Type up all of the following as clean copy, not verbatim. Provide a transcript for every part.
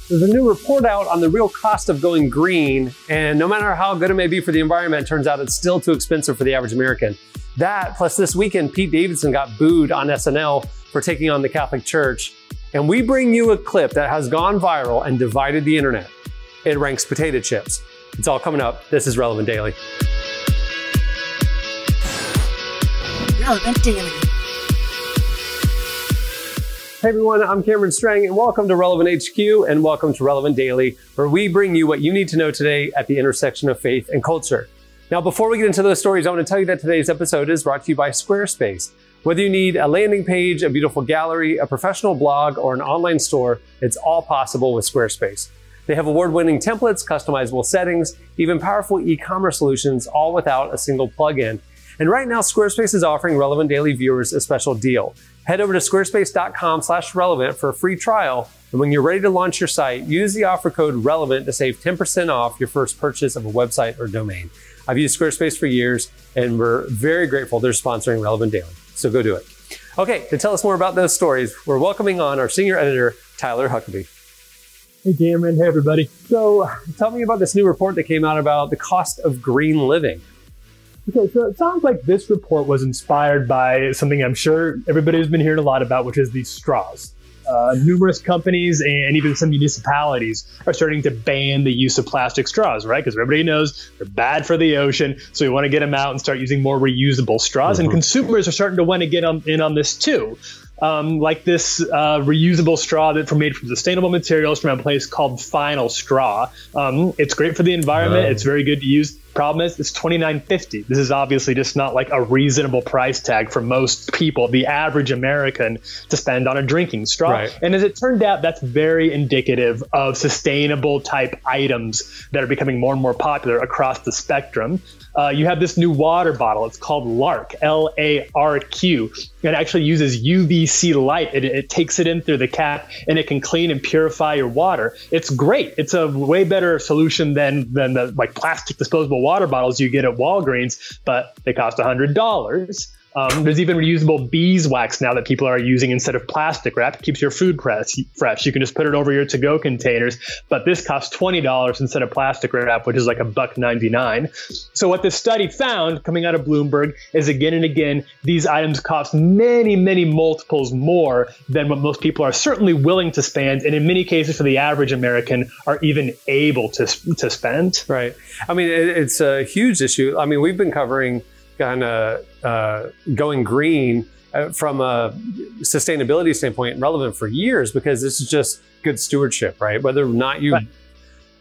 There's a new report out on the real cost of going green, and no matter how good it may be for the environment, it turns out it's still too expensive for the average American. That, plus this weekend, Pete Davidson got booed on SNL for taking on the Catholic Church. And we bring you a clip that has gone viral and divided the internet. It ranks potato chips. It's all coming up. This is Relevant Daily. Relevant Daily. Hey everyone, I'm Cameron Strang and welcome to Relevant HQ and welcome to Relevant Daily, where we bring you what you need to know today at the intersection of faith and culture. Now, before we get into those stories, I want to tell you that today's episode is brought to you by Squarespace. Whether you need a landing page, a beautiful gallery, a professional blog, or an online store, it's all possible with Squarespace. They have award-winning templates, customizable settings, even powerful e-commerce solutions, all without a single plugin. And right now, Squarespace is offering Relevant Daily viewers a special deal. Head over to squarespace.com/relevant for a free trial. And when you're ready to launch your site, use the offer code RELEVANT to save 10% off your first purchase of a website or domain. I've used Squarespace for years, and we're very grateful they're sponsoring Relevant Daily. So go do it. Okay, to tell us more about those stories, we're welcoming on our senior editor, Tyler Huckabee. Hey Cameron, hey everybody. So tell me about this new report that came out about the cost of green living. Okay, so it sounds like this report was inspired by something I'm sure everybody's been hearing a lot about, which is these straws. Numerous companies and even some municipalities are starting to ban the use of plastic straws, right? Because everybody knows they're bad for the ocean. So we want to get them out and start using more reusable straws. And consumers are starting to want to get in on this too. Like this reusable straw that's made from sustainable materials from a place called Final Straw. It's great for the environment. It's very good to use. Problem is, it's $29.50. This is obviously just not like a reasonable price tag for most people, the average American, to spend on a drinking straw. Right. And as it turned out, that's very indicative of sustainable type items that are becoming more and more popular across the spectrum. You have this new water bottle. It's called LARQ, L-A-R-Q. It actually uses UVC light. It takes it in through the cap, and it can clean and purify your water. It's great. It's a way better solution than the like plastic disposable water bottles you get at Walgreens, but they cost $100. There's even reusable beeswax now that people are using instead of plastic wrap. It keeps your food fresh. You can just put it over your to-go containers, but this costs $20 instead of plastic wrap, which is like $1.99. So what this study found coming out of Bloomberg is again and again, these items cost many, many multiples more than what most people are certainly willing to spend, and in many cases for the average American are even able to spend. Right. I mean, it's a huge issue. I mean, we've been covering kind of going green from a sustainability standpoint relevant for years, because this is just good stewardship, right? Whether or not you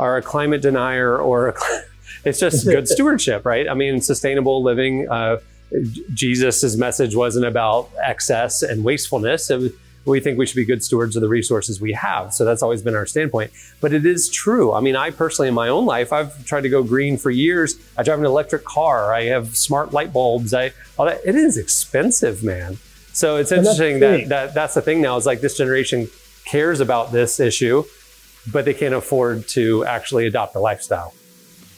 are a climate denier or it's just good stewardship, right? I mean, sustainable living. Jesus's message wasn't about excess and wastefulness. We think we should be good stewards of the resources we have. So that's always been our standpoint. But it is true. I mean, I personally, in my own life, I've tried to go green for years. I drive an electric car. I have smart light bulbs. All that. It is expensive, man. So it's interesting that's the thing now, is like this generation cares about this issue, but they can't afford to actually adopt a lifestyle.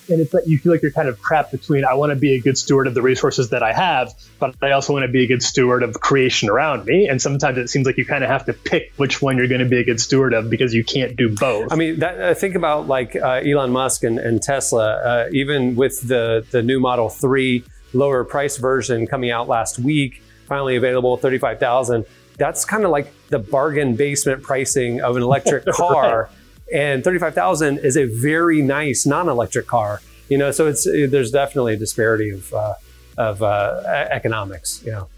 And it's like you feel like you're kind of trapped between, I want to be a good steward of the resources that I have, but I also want to be a good steward of creation around me. And sometimes it seems like you kind of have to pick which one you're going to be a good steward of, because you can't do both. I mean, think about like Elon Musk and Tesla, even with the new Model 3 lower price version coming out last week, finally available at $35,000. That's kind of like the bargain basement pricing of an electric car. Right. And $35,000 is a very nice non-electric car, you know. So there's definitely a disparity of economics, you know.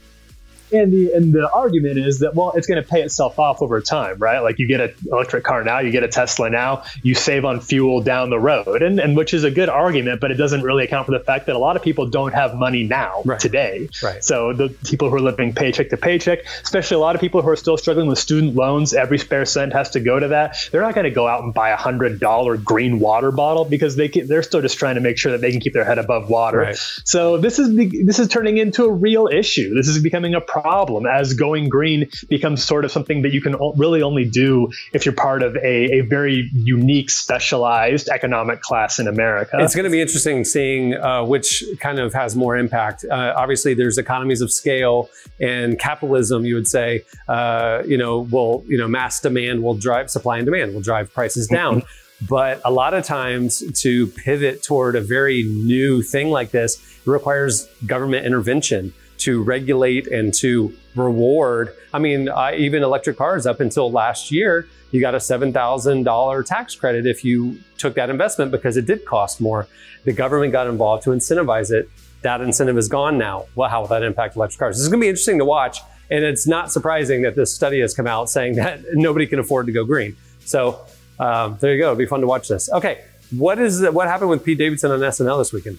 And the argument is that, well, it's going to pay itself off over time, right? Like you get an electric car now, you get a Tesla now, you save on fuel down the road, and which is a good argument, but it doesn't really account for the fact that a lot of people don't have money now today. Right. So the people who are living paycheck to paycheck, especially a lot of people who are still struggling with student loans, every spare cent has to go to that. They're not going to go out and buy $100 green water bottle, because they're still just trying to make sure that they can keep their head above water. Right. So this is turning into a real issue. This is becoming a problem problem as going green becomes sort of something that you can really only do if you're part of a very unique, specialized economic class in America. It's going to be interesting seeing which kind of has more impact. Obviously, there's economies of scale, and capitalism, you would say, mass demand will drive supply and demand, will drive prices down. But a lot of times to pivot toward a very new thing like this, it requires government intervention to regulate and to reward. I mean, even electric cars up until last year, you got a $7,000 tax credit if you took that investment because it did cost more. The government got involved to incentivize it. That incentive is gone now. Well, how will that impact electric cars? This is going to be interesting to watch. And it's not surprising that this study has come out saying that nobody can afford to go green. So there you go. It'll be fun to watch this. Okay, what happened with Pete Davidson on SNL this weekend?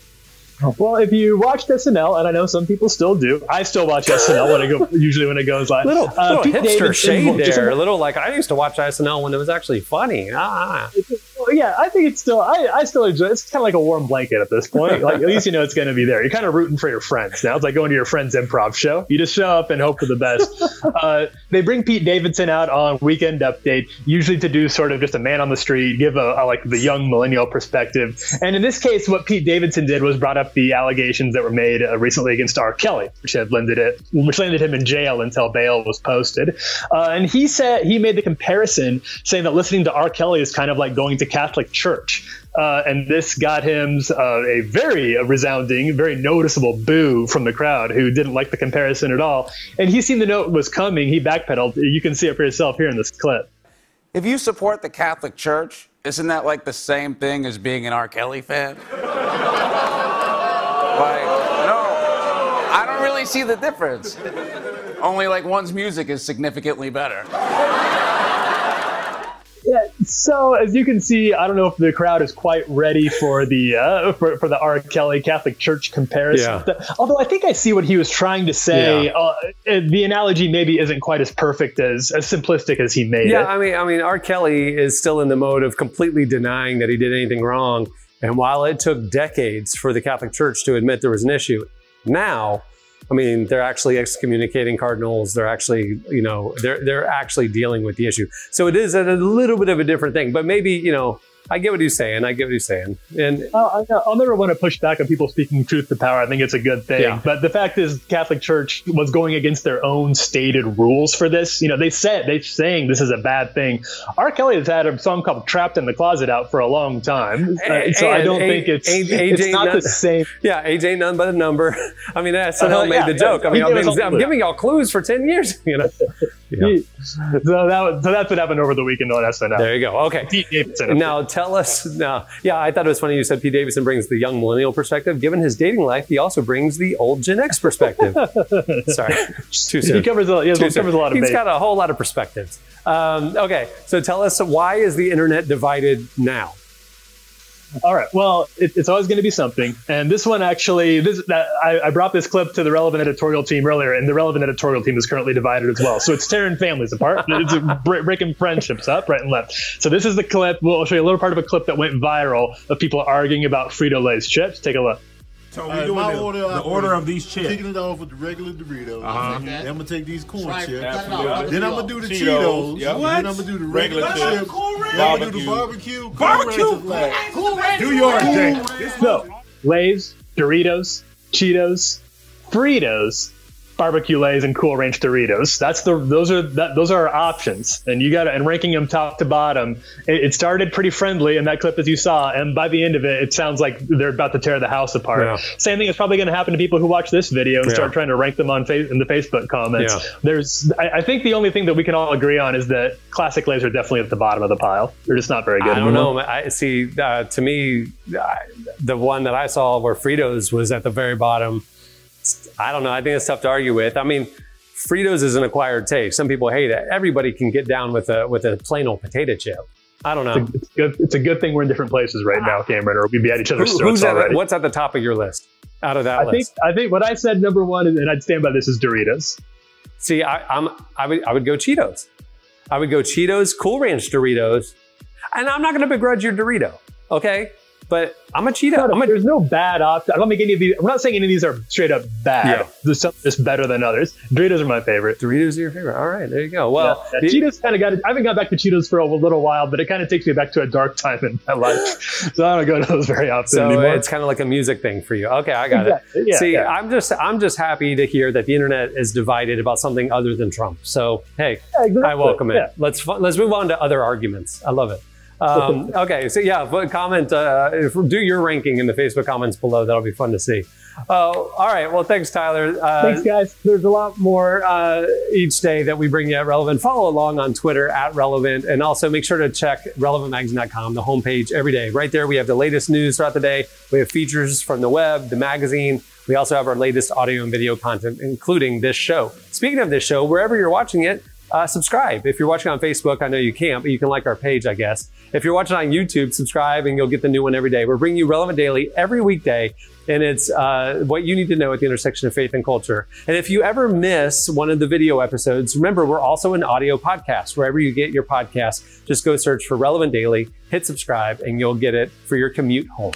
Well, if you watched SNL, and I know some people still do, I still watch SNL usually when it goes live. Little hipster shade there. A little like I used to watch SNL when it was actually funny. Yeah, I think it's still, I still enjoy it. It's kind of like a warm blanket at this point. Like, at least you know it's going to be there. You're kind of rooting for your friends now. It's like going to your friend's improv show. You just show up and hope for the best. They bring Pete Davidson out on Weekend Update, usually to do sort of just a man on the street, give like the young millennial perspective. And in this case, what Pete Davidson did was brought up the allegations that were made recently against R. Kelly, which landed him in jail until bail was posted. And he said he made the comparison, saying that listening to R. Kelly is kind of like going to Catholic church. And this got him a very resounding, very noticeable boo from the crowd who didn't like the comparison at all. And he seen the note was coming. He backpedaled. You can see it for yourself here in this clip. If you support the Catholic Church, isn't that like the same thing as being an R. Kelly fan? Like, no, I don't really see the difference. Only like one's music is significantly better. Yeah, so as you can see, I don't know if the crowd is quite ready for the for the R. Kelly Catholic Church comparison. Yeah. Although I think I see what he was trying to say. Yeah. The analogy maybe isn't quite as perfect as simplistic as he made it. Yeah, I mean, R. Kelly is still in the mode of completely denying that he did anything wrong. And while it took decades for the Catholic Church to admit there was an issue, now, I mean, they're actually excommunicating cardinals. They're actually, they're actually dealing with the issue. So it is a little bit of a different thing, but maybe, I get what he's saying. And I'll never want to push back on people speaking truth to power. I think it's a good thing. Yeah. But the fact is, Catholic Church was going against their own stated rules for this. They're saying this is a bad thing. R. Kelly has had a song called "Trapped in the Closet" out for a long time, so I don't think it's not the same. Yeah, age ain't none but a number. I mean, SNL made the joke. I mean, I'm giving y'all clues for 10 years. Yeah. So that's what happened over the weekend on SNL. There you go. Okay. Pete Davidson. Now tell us. Now, yeah, I thought it was funny you said Pete Davidson brings the young millennial perspective. Given his dating life, he also brings the old Gen X perspective. Sorry, too soon. He covers a lot of base. He's got a whole lot of perspectives. Okay, so tell us, why is the internet divided now? All right. Well, it's always going to be something. And this one, actually, I brought this clip to the Relevant editorial team earlier, and the Relevant editorial team is currently divided as well. So it's tearing families apart. It's breaking friendships up right and left. So this is the clip. We'll show you a little part of a clip that went viral of people arguing about Frito Lays chips. Take a look. So we're doing the order of these chips. Kicking it off with the regular Doritos. Then I'm going to take these corn chips. Then I'm going to do the Cheetos. Yep. Then I'm going to do the regular chips. Then I'm going to do the barbecue. Do yours, Jay. So, Lays, Doritos, Cheetos, Fritos, barbecue Lays, and Cool Ranch Doritos. Those are our options, and ranking them top to bottom. It started pretty friendly in that clip, as you saw, and by the end of it sounds like they're about to tear the house apart. Yeah. Same thing is probably going to happen to people who watch this video and start trying to rank them in the Facebook comments. Yeah. I think the only thing that we can all agree on is that classic Lays are definitely at the bottom of the pile. They're just not very good. I don't know. I see. To me, the one that I saw where Fritos was at the very bottom. I don't know. I think it's tough to argue with. I mean, Fritos is an acquired taste. Some people hate it. Everybody can get down with a plain old potato chip. I don't know. It's a good thing we're in different places right now, Cameron, or we'd be at each other's throats already. What's at the top of your list out of that list? I think what I said number one, and I'd stand by this, is Doritos. See, I would go Cheetos. I would go Cheetos, Cool Ranch Doritos, and I'm not going to begrudge your Dorito, okay? But I'm a Cheeto. There's no bad option. I don't think any of these. I'm not saying any of these are straight up bad. Yeah. There's some that's better than others. Doritos are my favorite. Doritos are your favorite. All right, there you go. Well, yeah. Cheetos kind of got it. I haven't got back to Cheetos for a little while, but it kind of takes me back to a dark time in my life. So I don't go to those very often anymore. It's kind of like a music thing for you. Okay, I got it. Yeah, See, I'm just happy to hear that the internet is divided about something other than Trump. So hey, exactly. I welcome it. Yeah. Let's move on to other arguments. I love it. Okay, so yeah, but comment, do your ranking in the Facebook comments below. That'll be fun to see. All right, well, thanks, Tyler. Thanks, guys. There's a lot more each day that we bring you at Relevant. Follow along on Twitter at Relevant, and also make sure to check relevantmagazine.com, the homepage every day. Right there, we have the latest news throughout the day. We have features from the web, the magazine. We also have our latest audio and video content, including this show. Speaking of this show, wherever you're watching it, subscribe. If you're watching on Facebook, I know you can't, but you can like our page, I guess. If you're watching on YouTube, subscribe and you'll get the new one every day. We're bringing you Relevant Daily every weekday, and it's what you need to know at the intersection of faith and culture. And if you ever miss one of the video episodes, remember, we're also an audio podcast. Wherever you get your podcast, just go search for Relevant Daily, hit subscribe, and you'll get it for your commute home.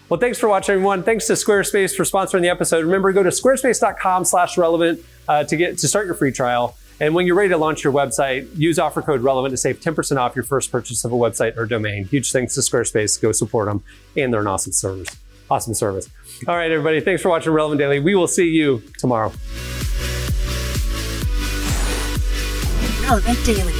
Well, thanks for watching, everyone. Thanks to Squarespace for sponsoring the episode. Remember, go to squarespace.com/relevant to start your free trial. And when you're ready to launch your website, use offer code RELEVANT to save 10% off your first purchase of a website or domain. Huge thanks to Squarespace. Go support them. And they're an awesome service. Awesome service. All right, everybody. Thanks for watching Relevant Daily. We will see you tomorrow. Relevant Daily.